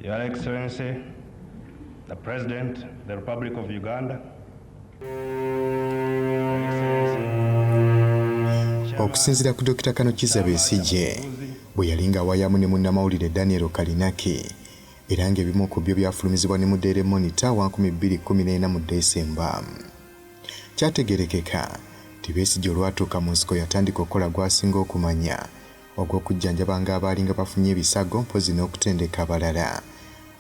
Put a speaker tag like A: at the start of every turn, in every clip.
A: Your Excellency, the President of the Republic of Uganda,
B: okusinziira ku Dr. Kanokiza Besigye bwe yalinga awayamu ne munnamawulire Daniel Kalinaki era ng'ebimu ku byo byafulumizibwa ne mu Daily Monitor wa 2014 mu Desemba. Kyategerekeka nti Besigye olwatuuka mu nsiko yatandika okukola gwasinga okumanya ogw'okujjanjabanga abalinga bafunye ebisago mpozi n'okutendeka abalala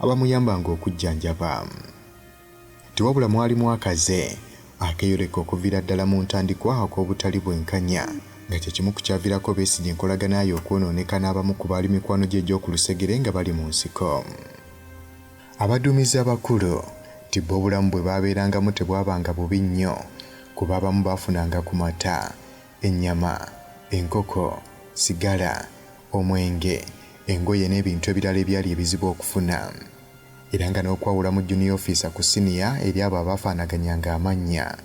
B: abamuyambanga okujjanjaba. Tiwabula mwalimu akaze akeyoleka okuviira ddala mu ntandikwa ak'obutali bwenkanya nga kyekimu ku kyaviirako Besigye enkolagana yo okwonooneka n'abamu ku baali mikwano gye egy'oku lusegere nga bali mu nsiko. Abaduumizi abakulu nti bo obulamu bwe baabeerangamu tebwabanga bubi nnyo kuba abamu baafunanga ku mata, ennyama, enkoko, sigala, omwenge, engoye n'ebintu ebirala ebyali ebizibu okufuna. Era nga n'okwawula mu junior officer ku senior eri abo abaafaanaganyanga amannya,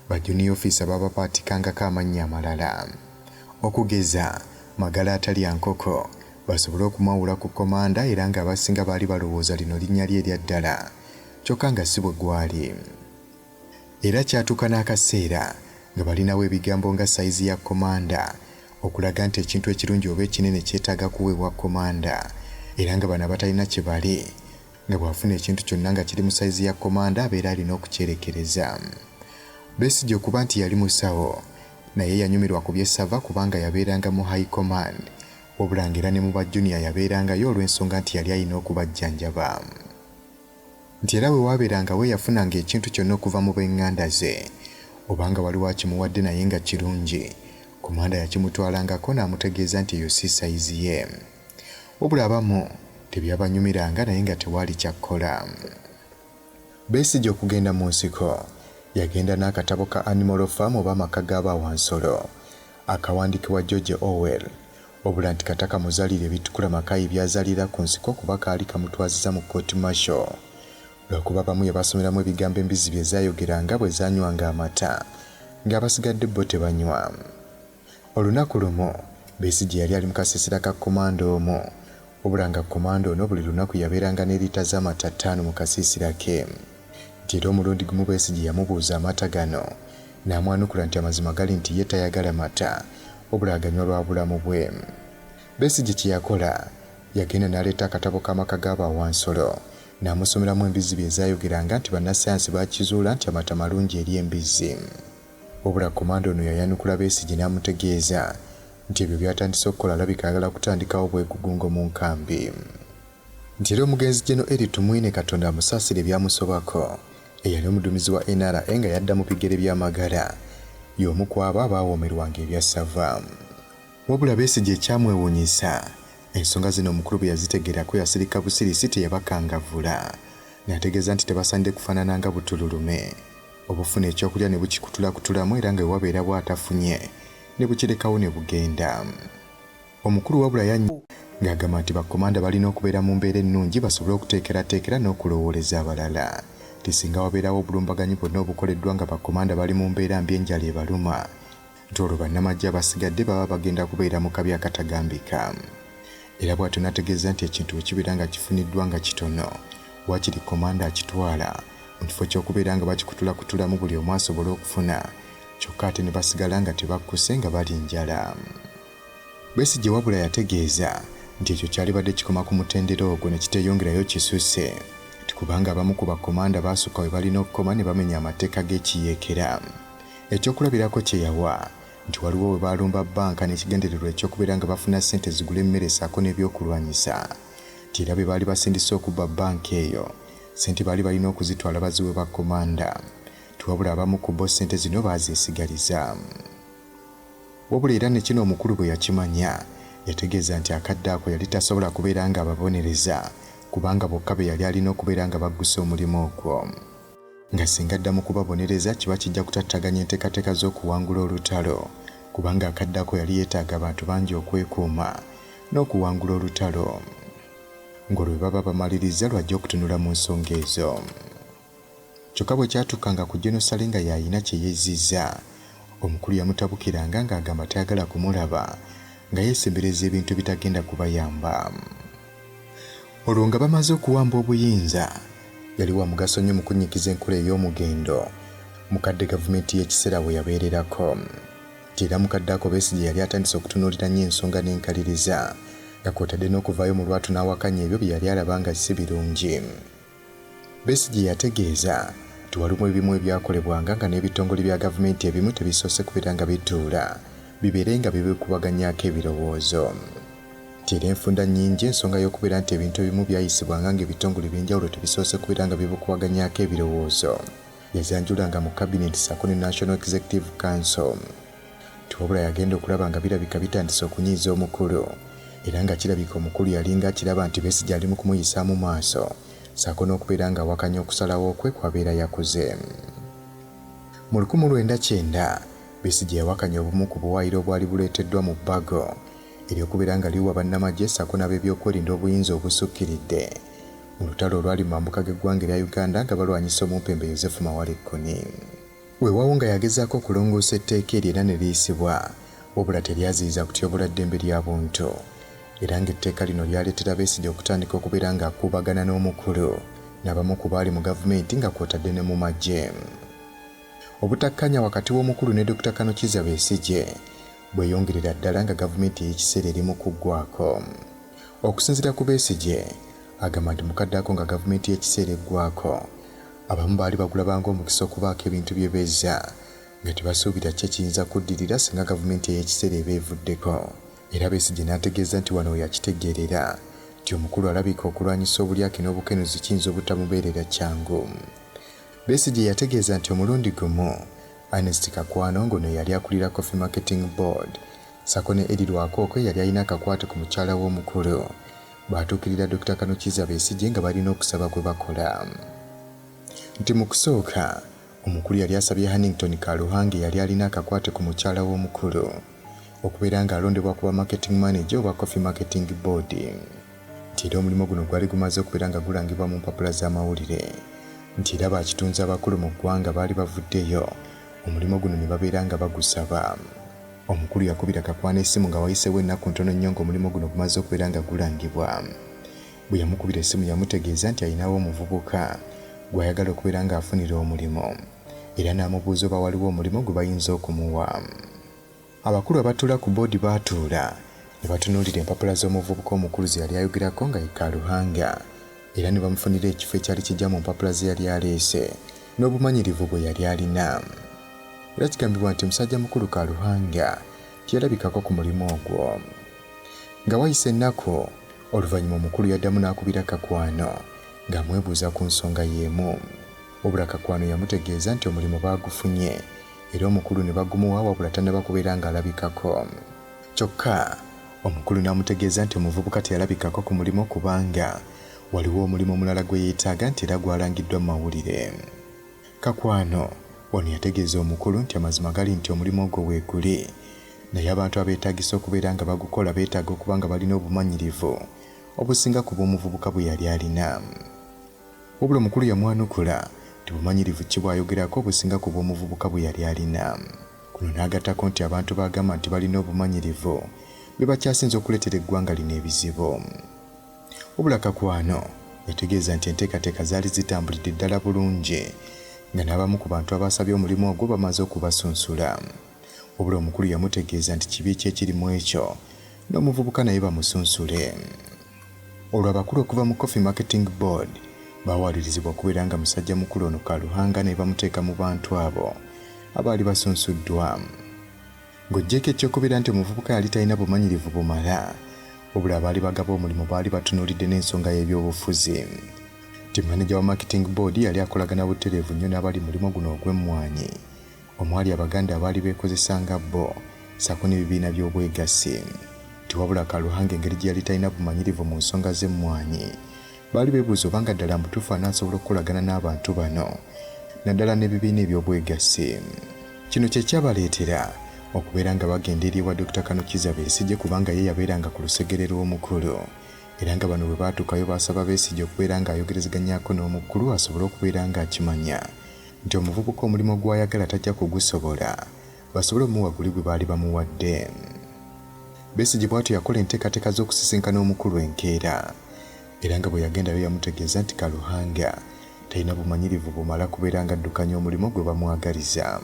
B: ba junior officer babapaatikangako amannya amalala. Okugeza magala atali ya nkoko basobole okumawula ku komanda era nga abasinga baali balowooza lino linnya lye erya ddala kyokka nga si bwe gwali. Era kyatuuka n'akaseera nga balinawo ebigambo nga sayizi ya komanda okulaga nti ekintu ekirungi oba ekinene kyetaaga kuweebwa komanda era nga bano abatalina kye bali nga bw'afuna ekintu kyonna nga kiri mu sayizi ya komanda abeera alina okukyerekereza. Besigye okuba nti yali musawo naye yanyumirwa ku by'essava kubanga yabeeranga mu high command wabula ng'era ne mu bajjuniya yabeerangayo olw'ensonga nti yali alina okubajjanjaba. Nti era bwe waabeerangawo yafunanga ekintu kyonna okuva mu b'eŋŋanda ze obanga waliwo akimuwadde naye nga kirungi komanda yakimutwalangako n'amutegeeza nti eyo si sayizi ye. Wabula abamu tebyabanyumiranga naye nga tewaali kyakkola. Besigye okugenda mu nsiko yagenda n'akatabo ka Animal Farm oba amaka g'abaawansolo akawandiikibwa George Orwell wabula nti kataka muzalire ebitukula makayi byazalira ku nsiko kuba kaali kamutwaziza mu court martial lwakuba bamu yabasomeramu ebigambo embizi bye zaayogeranga bwe zaanywanga amata ng'abasigadde bo tebanywa. Olunaku lumu Besigye yali ali mu kasiisira ka komando omu wabula nga komando ono buli lunaku yabeeranga ne liita z'amata 5 mu kasiisira ke. Nti era omulundi gumu Besigye yamubuuza amata gano n'amwanukula nti amazima gali nti ye tayagala mata wabula aganywa lwa bulamu bwe. Besigye kye yakola yagenda n'aleeta akatabo k'amaka g'abaawansolo n'amusomeramu embizi bye zaayogeranga nti bannasayansi baakizuula nti amata malungi eri embizi. Wabula komando ono yayanukula Besigye n'amutegeeza nti ebyo byatandise okukola alabika ayagala kutandikawo bwegugungo mu nkambi. Nti era omugenzi Jeno eri tumwine Katonda amusaasire byamusobako eyali omuduumizi wa NRA nga yadda mu bigere by'amagala y'omu ku abo abaawoomerwanga ebyassava. Wabula Besigye ekyamwewuunyisa ensonga zino omukulu bwe yazitegerako yasirika busirisi teyabakangavvula n'ategeeza nti tebasanidde kufaanana nga butululume obufuna ekyokulya ne bukikutulakutulamu era nga wewabeera bw'atafunye ne bukirekawo ne bugenda. Omukulu wabula ng'agamba nti bakkomanda balina okubeera mu mbeera ennungi basobole okuteekerateekera n'okulowooleza abalala. Nti singa wabeerawo obulumbaganyi bwonna obukoleddwa nga bakkomanda bali mu mbeera mbi enjala ebaluma nti olwo bannamagye abasigadde baba bagenda kubeera mu kabi akatagambika. Era bw'atyo n'ategeeza nti ekintu ekibeera nga kifuniddwa nga kitono waakiri komanda akitwala mu kifo ky'okubeera nga bakikutulakutulamu buli omu asobole okufuna kyokka ate ne basigala nga tebakkuse nga bali njala. Besigye wabula yategeeza nti ekyo kyalibadde kikoma ku mutendera ogwo ne kiteeyongerayo kisuse nti kubanga abamu ku bakkomanda baasukka we balina okukoma ne bamenya amateeka g'ekiyeekera. Ekyokulabirako kye yawa nti waliwo we baalumba bbanka n'ekigendererwa ekyokubeera nga bafuna ssente zigula emmere ssaako n'ebyokulwanyisa nti era be baali basindise okubba bbanka eyo ssente baali balina okuzitwala baziwe bakkomanda tiwabula abamu ku bo ssente zino baazeesigaliza. Wabula era ne kino omukulu bwe yakimanya yategeeza nti akadde ako yali tasobola kubeera nga ababonereza kubanga bokka be yali alina okubeera nga baggusa omulimu ogwo. Nga singa addamu kubabonereza kiba kijja kutattaganya enteekateeka z'okuwangula olutalo kubanga akadde ako yali yeetaaga abantu bangi okwekuuma n'okuwangula olutalo. Ng'olwo bwe baba bamaliriza lwajja okutunula mu nsonga ezo. Kyokka bwe kyatuukanga ku Jenosale nga yayina kye yeezizza omukulu yamutabukiranga ng'agamba tayagala kumulaba nga yeesembereza ebintu bitagenda kubayamba. olwo nga bamaze okuwamba obuyinza yali wa mugaso nnyo mu kunnyikiza enkola ey'omugendo mukadde gavumenti y'ekiseera bwe yabeererako. Era mukadde ako Besigye yali atandise okutunuulira nnyo ensonga n'enkaliriza nga kw'otadde n'okuvaayo mu lwatu n'awakanya ebyo bye yali alaba nga si birungi. Besigye yategeeza nti waliwo ebimu ebyakolebwanga nga n'ebitongole bya gavumenti ebimu tebisoose kubeera nga bituula bibeere nga bibikubaganyaako ebirowoozo. Nti era enfunda nnyingi ensonga y'okubeera nti ebintu ebimu byayisibwanga ng'ebitongole by'enjawulo tebisoose kubeera nga bibikubaganyaako ebirowoozo yazanjulanga mu kabineti ssaako ne National Executive Council. Wabula yagenda okulaba nga birabika bitandise okunyiiza omukulu era nga kirabika omukulu yalinga akiraba nti Besigye ali mu kumuyisa mu maaso ssaako n'okubeera nga awakanya okusalawo kwe kwabeera yakuze. Mu 1990 Besigye yawakanya obumu ku buwaayiro obwali buleeteddwa mu bbago ery'okubeera nga liwa bannamagye ssaako n'ab'ebyokwerinda obuyinza obusukkiridde mu lutalo olwali mu mambuka g'eggwanga erya Uganda nga balwanyisa omumpembe Yozefu Mawale Kkoni. Weewaawo nga yagezaako okulongoosa etteeka eryo era ne liyisibwa wabula teryaziyiza kutyobula ddembe lya buntu era ng'etteeka lino lyaleetera Besigye okutandika okubeera ng'akuubagana n'omukulu n'abamu ku baali mu gavumenti nga kw'otadde ne mu magye. Obutakkanya wakati w'omukulu ne Dr. Kanokiza Besigye bweyongerera ddala nga gavumenti y'ekiseera eri mu kuggwaako. Okusinziira ku Besigye agamba nti mukadde ako nga gavumenti y'ekiseera eggwaako abamu baali bagulabanga omukisa okubaako ebintu bye bezza nga tebasuubira kye kiyinza kuddirira singa gavumenti ey'ekiseera eba evuddeko. Era Besigye n'ategeeza nti wano yakitegeerera nti omukulu alabika okulwanyisa obulyake n'obukenuzi kiyinza obutamubeerera kyangu. Besigye yategeeza nti omulundi gumu Ernest Kakwano ngono yali akulira Coffee Marketing Board ssaako ne Eri Lwakooko yali alina akakwate ku mukyala w'omukulu baatuukirira Dr. Kanokiza Besigye nga balina okusaba kwe bakola. Nti mu kusooka omukulu yali asabye Hannington Kaluhange yali alina akakwate ku mukyala w'omukulu okubeera ng'alondebwa kuba marketing manager oba Coffee Marketing Board. Nti era omulimu guno gwali gumaze okubeera nga gulangibwa mu mpapula z'amawulire nti era baakitunzi abakulu mu ggwanga baali bavuddeyo omulimu guno ne babeera nga bagusaba. Omukulu yakubira Kakwano essimu nga wayiseewo ennaku ntono nnyo ng'omulimu guno gumaze okubeera nga gulangibwa. Bwe yamukubira essimu yamutegeeza nti alinawo omuvubuka gw'ayagala okubeera ng'afunira omulimu era n'amubuuza oba waliwo omulimu gwe bayinza okumuwa. Abakulu abatuula ku boodi baatuula ne batunuulira empapula z'omuvubuka omukulu ze yali ayogerako nga ye Kaluhanga era ne bamufunira ekifo ekyali kijja mu mpapula ze yali aleese n'obumanyirivu bwe yali alina. Era kigambibwa nti musajja mukulu Kaluhanga tiyalabikako ku mulimu ogwo. Nga wayise ennaku oluvannyuma omukulu yaddamu n'akubira Kakwano ng'amwebuuza ku nsonga y'emu. Wabula Kakwano yamutegeeza nti omulimu baagufunye era omukulu ne bagumuwa wabula tannaba kubeera ng'alabikako. Kyokka omukulu n'amutegeeza nti omuvubuka teyalabikako ku mulimu kubanga waliwo omulimu omulala gwe yeetaaga nti era gwalangiddwa mu mawulire. Kakwano ono yategeeza omukulu nti amazima gali nti omulimu ogwo weeguli naye abantu abeetaagisa okubeera nga bagukola beetaaga okuba nga balina obumanyirivu obusinga ku bw'omuvubuka bwe yali alina. Wabula omukulu yamwanukula nti bumanyirivu ki bw'ayogerako obusinga ku bw'omuvubuka bwe yali alina. Kuno n'agattako nti abantu baagamba nti balina obumanyirivu be bakyasinze okuleetera eggwanga lino ebizibu. Wabula Kakwano yategeeza nti enteekateeka zaali zitambulidde ddala bulungi nga n'abamu ku bantu abasabye omulimu ogwo bamaze okubasunsula. Wabula omukulu yamutegeeza nti kibi ki ekiri mu ekyo n'omuvubuka naye bamusunsule. Olwo abakulu okuva mu Coffee Marketing Board baawalirizibwa okubeera nga musajja mukulu ono Kaluhanga ne bamuteeka mu bantu abo abaali basunsuddwa. Ng'oggyeko ekyokubeera nti omuvubuka yali talina bumanyirivu bumala wabula abaali bagaba omulimu baali batunuulidde n'ensonga y'ebyobufuzi. Nti maneja wa Marketing Board yali akolagana butereevu nnyo n'abali mulimu guno ogw'emmwanyi omwali Abaganda abaali beekozesa nga bo ssaako n'ebibiina by'obwegassi. Nti wabula Kaluhanga engeri gye yali talina bumanyirivu mu nsonga z'emmwanyi baali beebuuza obanga ddala mutuufu anaasobola okukolagana n'abantu bano naddala n'ebibiina eby'obwegassi. Kino kye kyabaleetera okubeera nga bagenda eri wa Dr. Kanokiza Besigye kubanga ye yabeeranga ku lusegere lw'omukulu era nga bano bwe baatuukayo baasaba Besigye okubeera ng'ayogerezeganyako n'omukulu asobole okubeera ng'akimanya nti omuvubuka omulimu gw'ayagala tajja kugusobola basobole omuwa guli gwe baali bamuwadde. Besigye bw'atyo yakola enteekateeka z'okusisinkana omukulu enkeera era nga bwe yagendayo yamutegeeza nti Kaluhanga talina bumanyirivu bumala kubeera nga addukanya omulimu gwe bamwagaliza.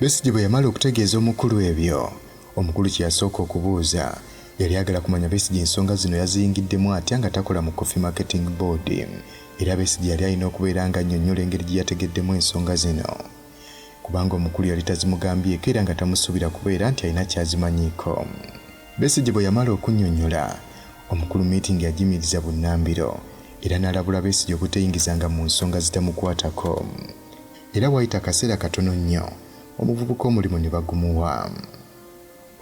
B: Besigye bwe yamala okutegeeza omukulu ebyo, omukulu kye yasooka okubuuza yali agala kumanya Besigye ensonga zino yaziyingiddemu atya nga takola mu Coffee Marketing Board, era Besigye yali alina okubeera nga annyonnyola engeri gye yategeddemu ensonga zino, kubanga omukulu yali tazimugambyeko era nga tamusuubira kubeera nti alina kyazimanyiiko. Besigye bwe yamala okunnyonnyola, omukulu meeting yagimiriza bunnambiro era n'alabula Besigye obuteyingizanga mu nsonga zitamukwatako. Era waayita akaseera katono nnyo omuvubuka omulimu ne bagumuwa.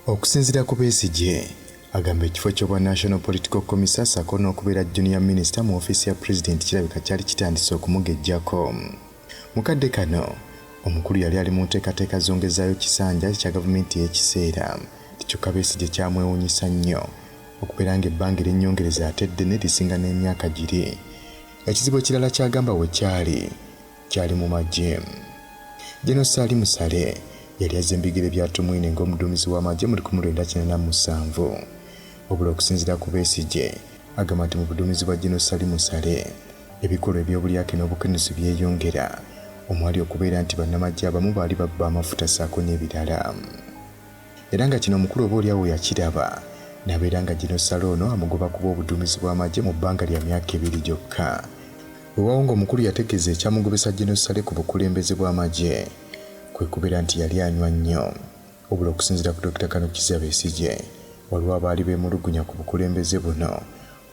B: Okusinziira ku Besigye, agamba ekifo ky'obwa National Political Commissar ssaako n'okubeera Junior Minister mu ofiisi ya President kirabika kyali kitandise okumugejjako. Mu kadde kano, omukulu yali ali mu nteekateeka zongezaayo kisanja kya gavumenti y'ekiseera, kyokka Besigye kyamwewuunyisa nnyo okubeera ng'ebbanga ery'ennyongereza ate ddene lisinga n'emyaka giri. Ekizibu ekirala ky'agamba we kyali mu magye. General Salim Saleh yali azze embigire bya Tumwine ng'omuduumizi w'amagye mu 1947. Wabula okusinziira ku Besigye, agamba nti mu buduumizi bwa General Salim Saleh ebikolwa eby'obulyake n'obukenenuzi byeyongera, omwali okubeera nti bannamagye abamu baali babba amafuta ssaako n'ebirala. Era nga kino omukulu obaolyawo yakiraba n'abeera nga General Saleh ono amugoba kuba obuduumizi bw'amagye mu bbanga lya myaka 2 gyokka. Weewaawo ng'omukulu yategeeza ekyamugobesa General Saleh ku bukulembeze bw'amagye kwe kubeera nti yali anywa nnyo. Wabula okusinziira ku Dr. Kano Besigye, waliwo abaali beemulugunya ku bukulembeze buno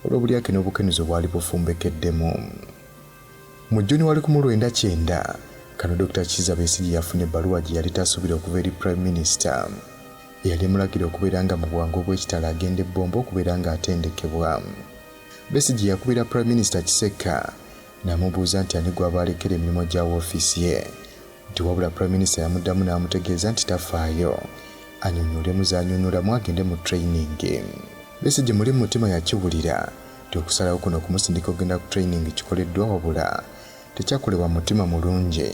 B: olw'obulyake n'obukenenuzi obwali bufumbekeddemu. Mu Juni wali 1990, Kano Dr. Besigye yafuna ebbaluwa gye yali tasuubira okuva eri Prime Minister eyali emulagira okubeera nga mu bwangu obw'ekitalo agenda ebbombo okubeera nga atendekebwa. Besigye yakubira Prime Minister Kiseka n'amubuuza nti ani gw'aba alekera emirimu gya woofiisi ye, nti wabula Prime Minister yamuddamu n'amutegeeza nti tafaayo annyonnyolemu z'annyonnyolamu agende mu training. Besigye muli mu mutima yakiwulira nti okusalawo kuno okumusindika okugenda ku training kikoleddwa, wabula tekyakolebwa mutima mulungi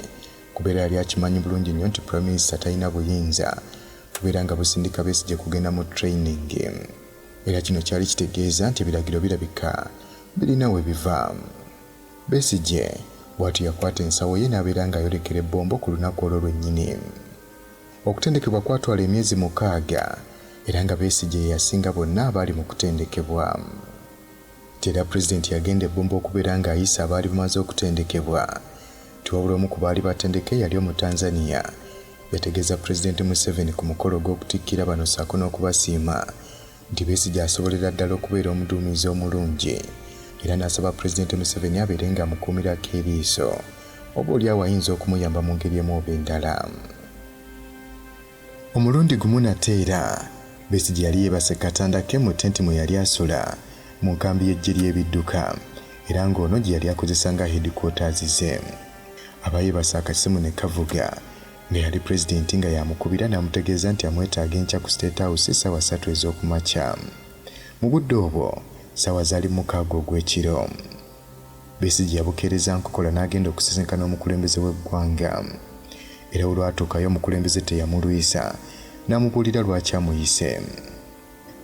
B: kubeera yali akimanyi bulungi nnyo nti Prime Minister talina buyinza kubeera nga busindika Besigye kugenda mu training. Era kino kyali kitegeeza nti ebiragiro birabika birina we biva. Besigye bw'atyo yakwata ensawo ye n'abeera ng'ayolekera ebbombo ku lunaku olwo lwennyini. Okutendekebwa kwatwala emyezi 6 era nga Besigye yasinga bonna abaali mu kutendekebwa. Era Pulezidenti yagenda ebbombo okubeera ng'ayisa abaali bamaze okutendekebwa. Tiwabula omu ku baali batendeke yali omu Tanzania yategeeza Pulezidenti Museveni ku mukolo gw'okutikkira bano ssaako n'okubasiima nti Besigye asobolera ddala okubeera omuduumizi omulungi, era n'asaba Pulezidenti Museveni abeere ng'amukuumirako eriiso oboolyawo ayinza okumuyamba mu ngeri emu oba endala. Omulundi gumu nate era Besigye yali yeebase katanda ke mu tenti mwe yali asula mu nkambi y'eggye ly'ebidduka, era ng'ono gye yali akozesa nga headquarters ze. Abayeebase akasimu ne kavuga nga yali Pulezidenti nga yamukubira n'amutegeeza nti amwetaaga enkya ku State House ssaawa 3 ez'okumakya. Mu budde obwo ssaawa zaali 6 ogw'ekiro. Besigye yabukeereza nkokola n'agenda okusisinkana omukulembeze w'eggwanga. Era olwatuukayo omukulembeze teyamulwisa n'amubuulira lwaki amuyise.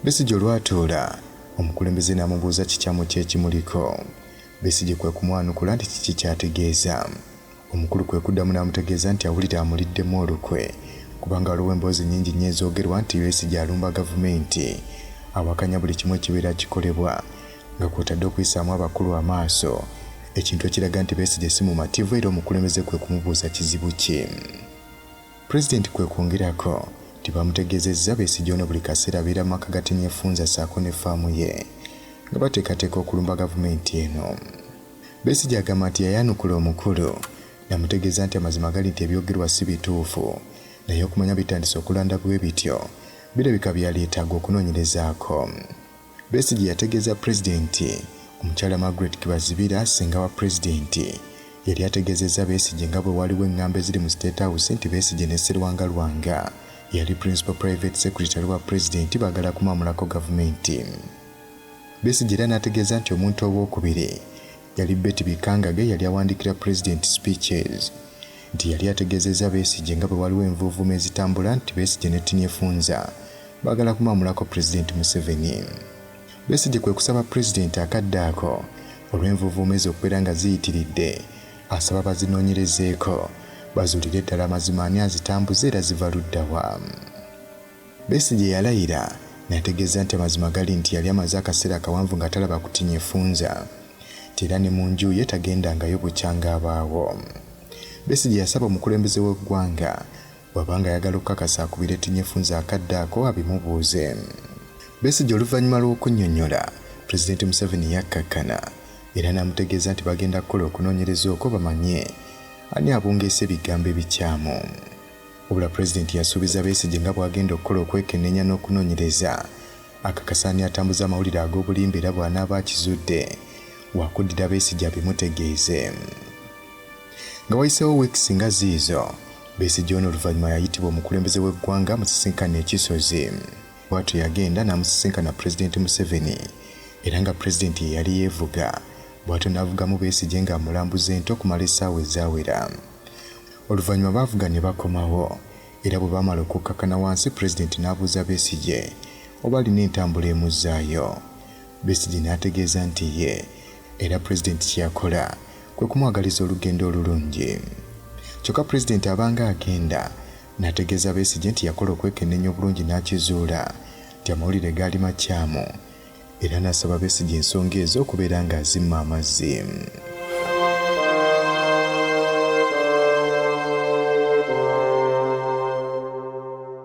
B: Besigye olwatuula, omukulembeze n'amubuuza kikyamu kye kimuliko. Besigye kwe kumwanukula nti kiki kyategeeza. Omukulu kwe kuddamu n'amutegeeza nti awulira amuliddemu olukwe kubanga waliwo emboozi nnyingi nnyo ezoogerwa nti Besigye alumba gavumenti, awakanya buli kimu ekibeera kikolebwa nga kw'otadde okuyisaamu abakulu amaaso, ekintu ekiraga nti Besigye si mumativu era omukulembeze kwe kumubuuza kizibu ki. Pulezidenti kwe kwongerako nti bamutegeezezza Besigye ono buli kaseera abeera mu maka gatenyefunza ssaako ne faamu ye nga bateekateeka okulumba gavumenti eno. Besigye agamba nti yayanukula omukulu n'amutegeeza nti amazima gali nti ebyogerwa si bituufu, naye okumanya bitandise okulanda bwe bityo birabika byaleetaaga okunoonyerezaako. Besigye yategeeza Pulezidenti omukyala Margaret Kibazibira ssenga wa Pulezidenti yali ategeezezza Besigye nga bwe waliwo eŋŋambo eziri mu State House nti Besigye ne Sserwanga Lwanga yali Principal Private Secretary wa Pulezidenti baagala kumwamulako gavumenti. Besigye era n'ategeeza nti omuntu owookubiri yali Betty Bikangage yali awandiikira Pulezidenti speeches, nti yali ategeezezza Besigye nga bwe waliwo envuuvuuma ezitambula nti Besigye ne Tinyefunza baagala kumwamulako Pulezidenti Museveni. Besigye kwe kusaba pulezidenti akadde ako olw'envuvuumezi okubeera nga ziyitiridde, asaba bazinoonyerezeeko bazuulire ddala amazima ani azitambuza era ziva ludda wa. Besigye yalayira n'ategeeza nti amazima gali nti yali amaze akaseera akawanvu nga talaba kutinya effunza, nti era ne mu nju ye tagendangayo bukyanga abaawo. Besigye yasaba omukulembeze w'eggwanga bw'abanga ayagala okukakasa akubira ettinya effunza akadde ako abimubuuze. Besigye oluvannyuma lw'okunnyonnyola, Pulezidenti Museveni yakkakkana era n'amutegeeza nti bagenda kukola okunoonyereza okwo bamanye ani abungeesa ebigambo ebikyamu. Wabula Pulezidenti yasuubiza Besigye nga bw'agenda okukola okwekenneenya n'okunoonyereza akakasa ani atambuza amawulire ag'obulimba era bw'anaaba akizudde wakuddira Besigye abimutegeeze. Nga wayiseewo wiikisi nga ziizo, Besigye ono oluvannyuma yayitibwa omukulembeze w'eggwanga musisinkano ekisozi. Bw'atyo yagenda n'amusisinkana Pulezidenti Museveni era nga Pulezidenti ye yali yeevuga, bw'atyo n'avugamu Besigye ng'amulambuza ento okumala essaawa ezaawera. Oluvannyuma baavuga ne bakomawo era bwe baamala okukkakkana wansi, Pulezidenti n'abuuza Besigye oba alina entambula emuzzaayo. Besigye n'ategeeza nti ye era Pulezidenti kye yakola kwe kumwagaliza olugendo olulungi. Kyokka Pulezidenti abanga agenda n'ategeeza Besigye nti yakola okwekenneenya obulungi n'akizuula nti amawulire gaali makyamu era n'asaba Besigye ensonga ezo okubeera ng'azimma amazzi.